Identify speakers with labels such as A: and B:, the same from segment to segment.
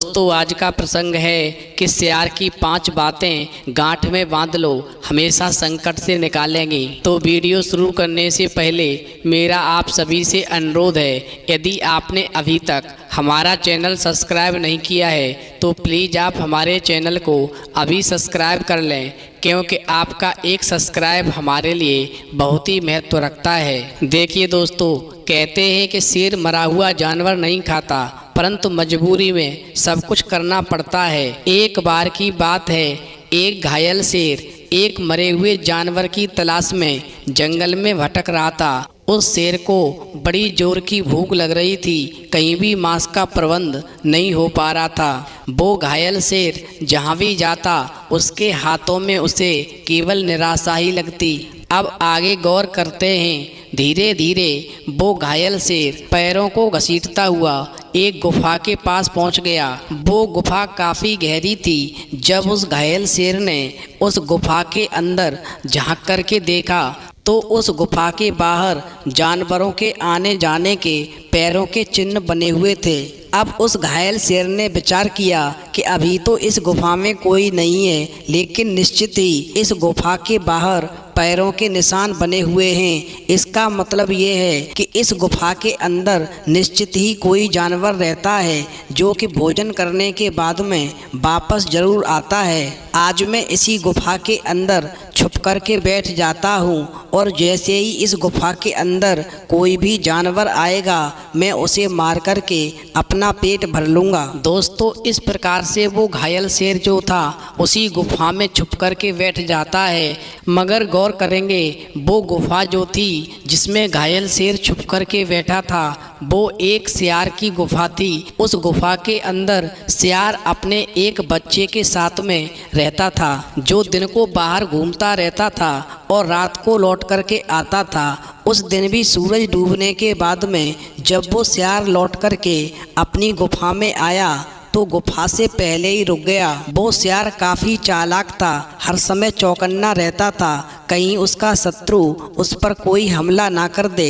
A: दोस्तों आज का प्रसंग है कि सियार की 5 बातें गांठ में बांध लो, हमेशा संकट से निकालेंगी। तो वीडियो शुरू करने से पहले मेरा आप सभी से अनुरोध है, यदि आपने अभी तक हमारा चैनल सब्सक्राइब नहीं किया है तो प्लीज़ आप हमारे चैनल को अभी सब्सक्राइब कर लें, क्योंकि आपका एक सब्सक्राइब हमारे लिए बहुत ही महत्व रखता है। देखिए दोस्तों, कहते हैं कि शेर मरा हुआ जानवर नहीं खाता, परंतु मजबूरी में सब कुछ करना पड़ता है। एक बार की बात है, एक घायल शेर एक मरे हुए जानवर की तलाश में जंगल में भटक रहा था। उस शेर को बड़ी जोर की भूख लग रही थी, कहीं भी मांस का प्रबंध नहीं हो पा रहा था। वो घायल शेर जहाँ भी जाता उसके हाथों में उसे केवल निराशा ही लगती। अब आगे गौर करते हैं। धीरे धीरे वो घायल शेर पैरों को घसीटता हुआ एक गुफा के पास पहुंच गया। वो गुफा काफ़ी गहरी थी। जब उस घायल शेर ने उस गुफा के अंदर झांक करके देखा तो उस गुफा के बाहर जानवरों के आने जाने के पैरों के चिन्ह बने हुए थे। अब उस घायल शेर ने विचार किया कि अभी तो इस गुफा में कोई नहीं है, लेकिन निश्चित ही इस गुफा के बाहर पैरों के निशान बने हुए हैं। इसका मतलब ये है कि इस गुफा के अंदर निश्चित ही कोई जानवर रहता है जो कि भोजन करने के बाद में वापस जरूर आता है। आज मैं इसी गुफा के अंदर छुप कर के बैठ जाता हूँ और जैसे ही इस गुफा के अंदर कोई भी जानवर आएगा मैं उसे मार कर के अपना पेट भर लूँगा। दोस्तों, इस प्रकार से वो घायल शेर जो था उसी गुफा में छुप कर के बैठ जाता है। मगर गौर करेंगे, वो गुफा जो थी जिसमें घायल शेर छुप कर के बैठा था वो एक सियार की गुफा थी। उस गुफा के अंदर सियार अपने एक बच्चे के साथ में रहता था, जो दिन को बाहर घूमता रहता था और रात को लौट करके आता था। उस दिन भी सूरज डूबने के बाद में जब वो सियार लौट करके अपनी गुफा में आया तो गुफा से पहले ही रुक गया। वो सियार काफ़ी चालाक था, हर समय चौकन्ना रहता था कहीं उसका शत्रु उस पर कोई हमला ना कर दे।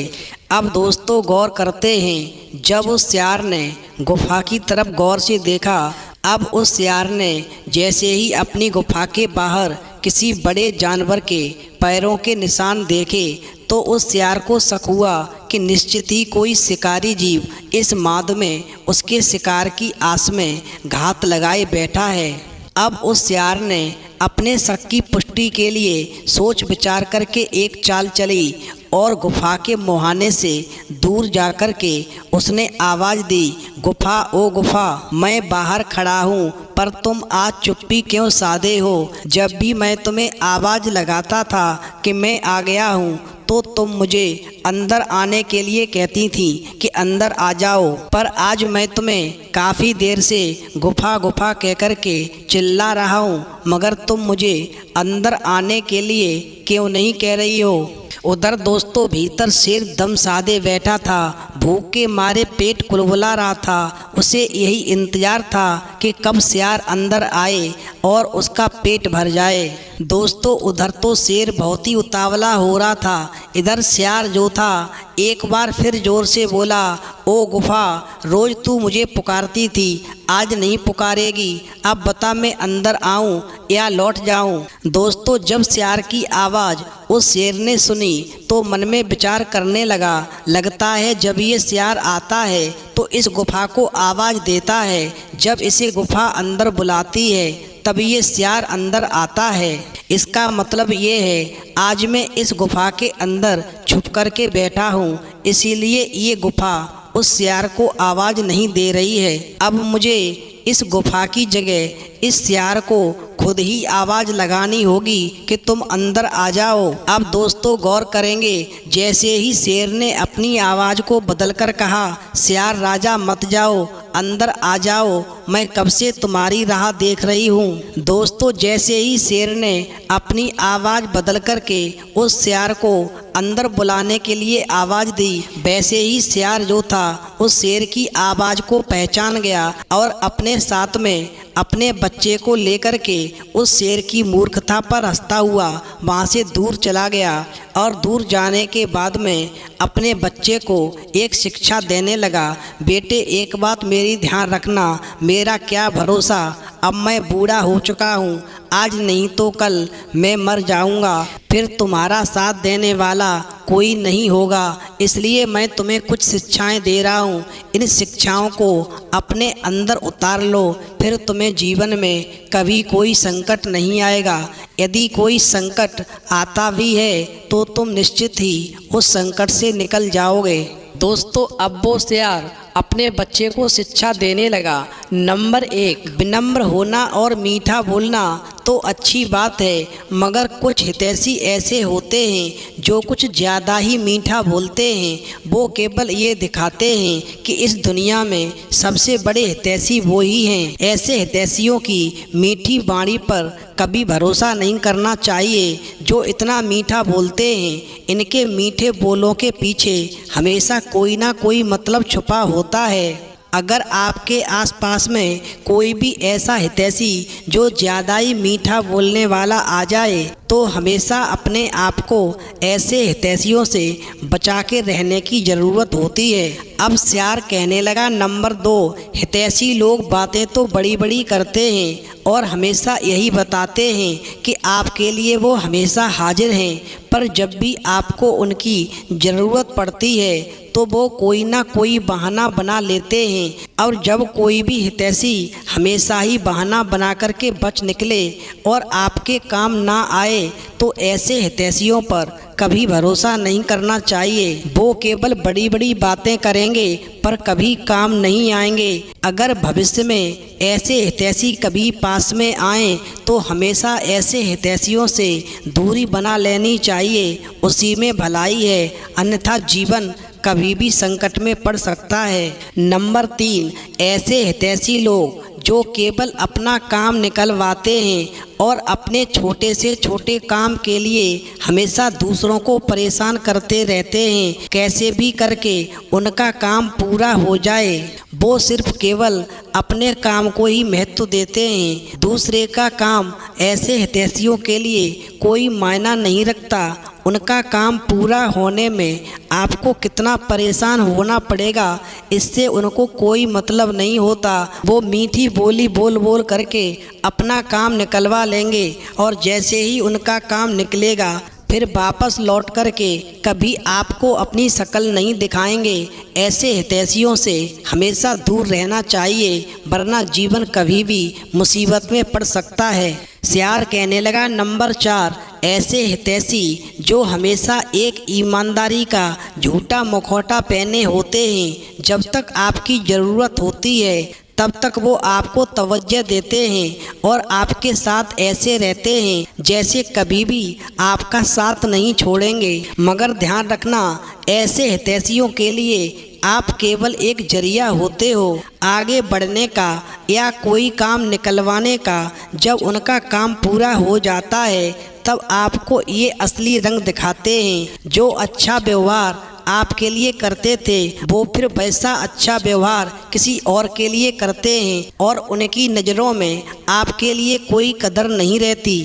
A: अब दोस्तों गौर करते हैं, जब उस सियार ने गुफा की तरफ गौर से देखा, अब उस सियार ने जैसे ही अपनी गुफा के बाहर किसी बड़े जानवर के पैरों के निशान देखे तो उस सियार को शक हुआ कि निश्चित ही कोई शिकारी जीव इस माद में उसके शिकार की आस में घात लगाए बैठा है। अब उस सियार ने अपने शक की पुष्टि के लिए सोच विचार करके एक चाल चली और गुफा के मुहाने से दूर जाकर के उसने आवाज़ दी, गुफा ओ गुफा, मैं बाहर खड़ा हूँ पर तुम आज चुप्पी क्यों साधे हो? जब भी मैं तुम्हें आवाज़ लगाता था कि मैं आ गया हूँ तो तुम मुझे अंदर आने के लिए कहती थी कि अंदर आ जाओ, पर आज मैं तुम्हें काफ़ी देर से गुफा गुफा कह कर के चिल्ला रहा हूँ, मगर तुम मुझे अंदर आने के लिए क्यों नहीं कह रही हो? उधर दोस्तों भीतर शेर दम साधे बैठा था, भूख के मारे पेट कुलबुला रहा था। उसे यही इंतजार था कि कब सियार अंदर आए और उसका पेट भर जाए। दोस्तों उधर तो शेर बहुत ही उतावला हो रहा था। इधर सियार जो था एक बार फिर जोर से बोला, ओ गुफा, रोज तू मुझे पुकारती थी, आज नहीं पुकारेगी, अब बता मैं अंदर आऊं या लौट जाऊं? दोस्तों जब सियार की आवाज़ उस शेर ने सुनी तो मन में विचार करने लगा, लगता है जब ये सियार आता है तो इस गुफा को आवाज़ देता है, जब इसे गुफा अंदर बुलाती है तब ये सियार अंदर आता है। इसका मतलब ये है आज मैं इस गुफा के अंदर छुप कर के बैठा हूँ, इसीलिए ये गुफा उस सियार को आवाज़ नहीं दे रही है। अब मुझे इस गुफा की जगह इस सियार को खुद ही आवाज़ लगानी होगी कि तुम अंदर आ जाओ। अब दोस्तों गौर करेंगे, जैसे ही शेर ने अपनी आवाज़ को बदलकर कहा, सियार राजा मत जाओ, अंदर आ जाओ, मैं कब से तुम्हारी राह देख रही हूँ। दोस्तों जैसे ही शेर ने अपनी आवाज़ बदल करके उस सियार को अंदर बुलाने के लिए आवाज़ दी, वैसे ही सियार जो था उस शेर की आवाज़ को पहचान गया और अपने साथ में
B: अपने बच्चे को लेकर के उस शेर की मूर्खता पर हंसता हुआ वहाँ से दूर चला गया और दूर जाने के बाद में अपने बच्चे को एक शिक्षा देने लगा। बेटे, एक बात मेरी ध्यान रखना, मेरा क्या भरोसा, अब मैं बूढ़ा हो चुका हूँ, आज नहीं तो कल मैं मर जाऊँगा, फिर तुम्हारा साथ देने वाला कोई नहीं होगा, इसलिए मैं तुम्हें कुछ शिक्षाएं दे रहा हूँ। इन शिक्षाओं को अपने अंदर उतार लो, फिर तुम्हें जीवन में कभी कोई संकट नहीं आएगा। यदि कोई संकट आता भी है तो तुम निश्चित ही उस संकट से निकल जाओगे।
A: दोस्तों, अब वो शेर अपने बच्चे को शिक्षा देने लगा। नंबर 1,
B: विनम्र होना और मीठा बोलना तो अच्छी बात है, मगर कुछ हितैषी ऐसे होते हैं जो कुछ ज़्यादा ही मीठा बोलते हैं। वो केवल ये दिखाते हैं कि इस दुनिया में सबसे बड़े हितैषी वो ही हैं। ऐसे हितैषियों की मीठी वाणी पर कभी भरोसा नहीं करना चाहिए जो इतना मीठा बोलते हैं। इनके मीठे बोलों के पीछे हमेशा कोई ना कोई मतलब छुपा होता है। अगर आपके आसपास में कोई भी ऐसा हितैषी जो ज़्यादा ही मीठा बोलने वाला आ जाए तो हमेशा अपने आप को ऐसे हितैषियों से बचा के रहने की ज़रूरत होती है। अब शेर कहने लगा, नंबर 2, हितैषी लोग बातें तो बड़ी बड़ी करते हैं और हमेशा यही बताते हैं कि आपके लिए वो हमेशा हाजिर हैं, पर जब भी आपको उनकी ज़रूरत पड़ती है तो वो कोई ना कोई बहाना बना लेते हैं। और जब कोई भी हितैषी हमेशा ही बहाना बना करके बच निकले और आपके काम ना आए तो ऐसे हितैषियों पर कभी भरोसा नहीं करना चाहिए। वो केवल बड़ी बड़ी बातें करेंगे पर कभी काम नहीं आएंगे। अगर भविष्य में ऐसे हितैषी कभी पास में आएँ तो हमेशा ऐसे हितैषियों से दूरी बना लेनी चाहिए, उसी में भलाई है, अन्यथा जीवन कभी भी संकट में पड़ सकता है। नंबर 3, ऐसे हितैषी लोग जो केवल अपना काम निकलवाते हैं और अपने छोटे से छोटे काम के लिए हमेशा दूसरों को परेशान करते रहते हैं, कैसे भी करके उनका काम पूरा हो जाए। वो सिर्फ केवल अपने काम को ही महत्व देते हैं, दूसरे का काम ऐसे हितैषियों के लिए कोई मायना नहीं रखता। उनका काम पूरा होने में आपको कितना परेशान होना पड़ेगा इससे उनको कोई मतलब नहीं होता। वो मीठी बोली बोल बोल करके अपना काम निकलवा लेंगे और जैसे ही उनका काम निकलेगा फिर वापस लौट करके कभी आपको अपनी शक्ल नहीं दिखाएंगे। ऐसे हितैषियों से हमेशा दूर रहना चाहिए, वरना जीवन कभी भी मुसीबत में पड़ सकता है। शेर कहने लगा, नंबर 4, ऐसे हितैषी जो हमेशा एक ईमानदारी का झूठा मुखौटा पहने होते हैं। जब तक आपकी ज़रूरत होती है तब तक वो आपको तवज्जो देते हैं और आपके साथ ऐसे रहते हैं जैसे कभी भी आपका साथ नहीं छोड़ेंगे। मगर ध्यान रखना, ऐसे हितैषियों के लिए आप केवल एक जरिया होते हो आगे बढ़ने का या कोई काम निकलवाने का। जब उनका काम पूरा हो जाता है तब आपको ये असली रंग दिखाते हैं। जो अच्छा व्यवहार आपके लिए करते थे वो फिर वैसा अच्छा व्यवहार किसी और के लिए करते हैं और उनकी नज़रों में आपके लिए कोई कदर नहीं रहती।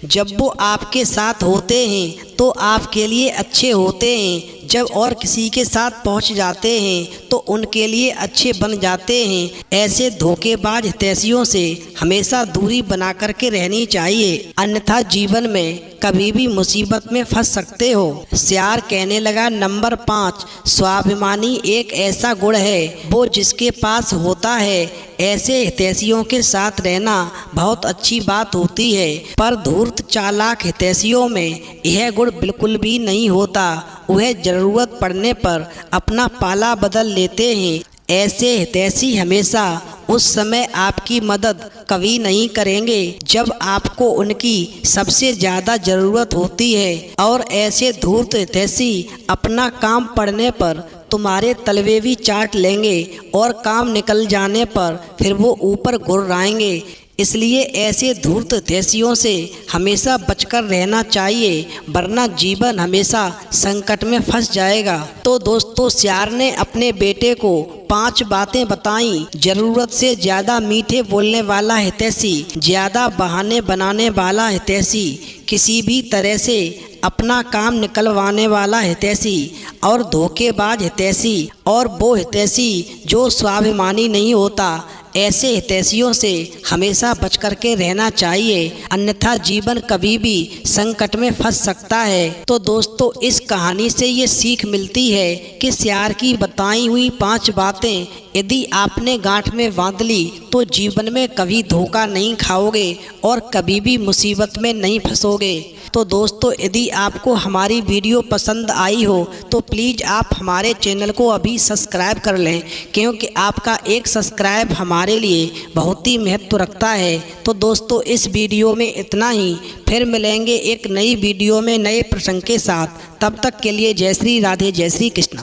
B: जब वो आपके साथ होते हैं तो आपके लिए अच्छे होते हैं, जब और किसी के साथ पहुंच जाते हैं तो उनके लिए अच्छे बन जाते हैं। ऐसे धोखेबाज हितैषियों से हमेशा दूरी बना करके रहनी चाहिए, अन्यथा जीवन में कभी भी मुसीबत में फंस सकते हो। शेर कहने लगा, नंबर 5, स्वाभिमानी एक ऐसा गुण है वो जिसके पास होता है। ऐसे हितैषियों के साथ रहना बहुत अच्छी बात होती है, पर धूर्त चालाक हितैषियों में यह गुण बिल्कुल भी नहीं होता। वह ज़रूरत पड़ने पर अपना पाला बदल लेते हैं। ऐसे हितैषी हमेशा उस समय आपकी मदद कभी नहीं करेंगे जब आपको उनकी सबसे ज़्यादा ज़रूरत होती है, और ऐसे धूर्त हितैषी अपना काम पड़ने पर तुम्हारे तलवे भी चाट लेंगे और काम निकल जाने पर फिर वो ऊपर गुर्राएंगे। इसलिए ऐसे धूर्त हितैषियों से हमेशा बचकर रहना चाहिए, वरना जीवन हमेशा संकट में फंस जाएगा। तो दोस्तों, सियार ने अपने बेटे को 5 बातें बताई। ज़रूरत से ज़्यादा मीठे बोलने वाला हितैषी, ज़्यादा बहाने बनाने वाला हितैषी, किसी भी तरह से अपना काम निकलवाने वाला हितैषी और धोखेबाज हितैषी, और वो हितैषी जो स्वाभिमानी नहीं होता। ऐसे हितैषियों से हमेशा बच कर के रहना चाहिए, अन्यथा जीवन कभी भी संकट में फंस सकता है। तो दोस्तों, इस कहानी से ये सीख मिलती है कि सियार की बताई हुई 5 बातें यदि आपने गांठ में बांध ली तो जीवन में कभी धोखा नहीं खाओगे और कभी भी मुसीबत में नहीं फंसोगे। तो दोस्तों, यदि आपको हमारी वीडियो पसंद आई हो तो प्लीज़ आप हमारे चैनल को अभी सब्सक्राइब कर लें, क्योंकि आपका एक सब्सक्राइब हमारे लिए बहुत ही महत्व रखता है। तो दोस्तों, इस वीडियो में इतना ही। फिर मिलेंगे एक नई वीडियो में नए प्रसंग के साथ। तब तक के लिए जय श्री राधे, जय श्री कृष्ण।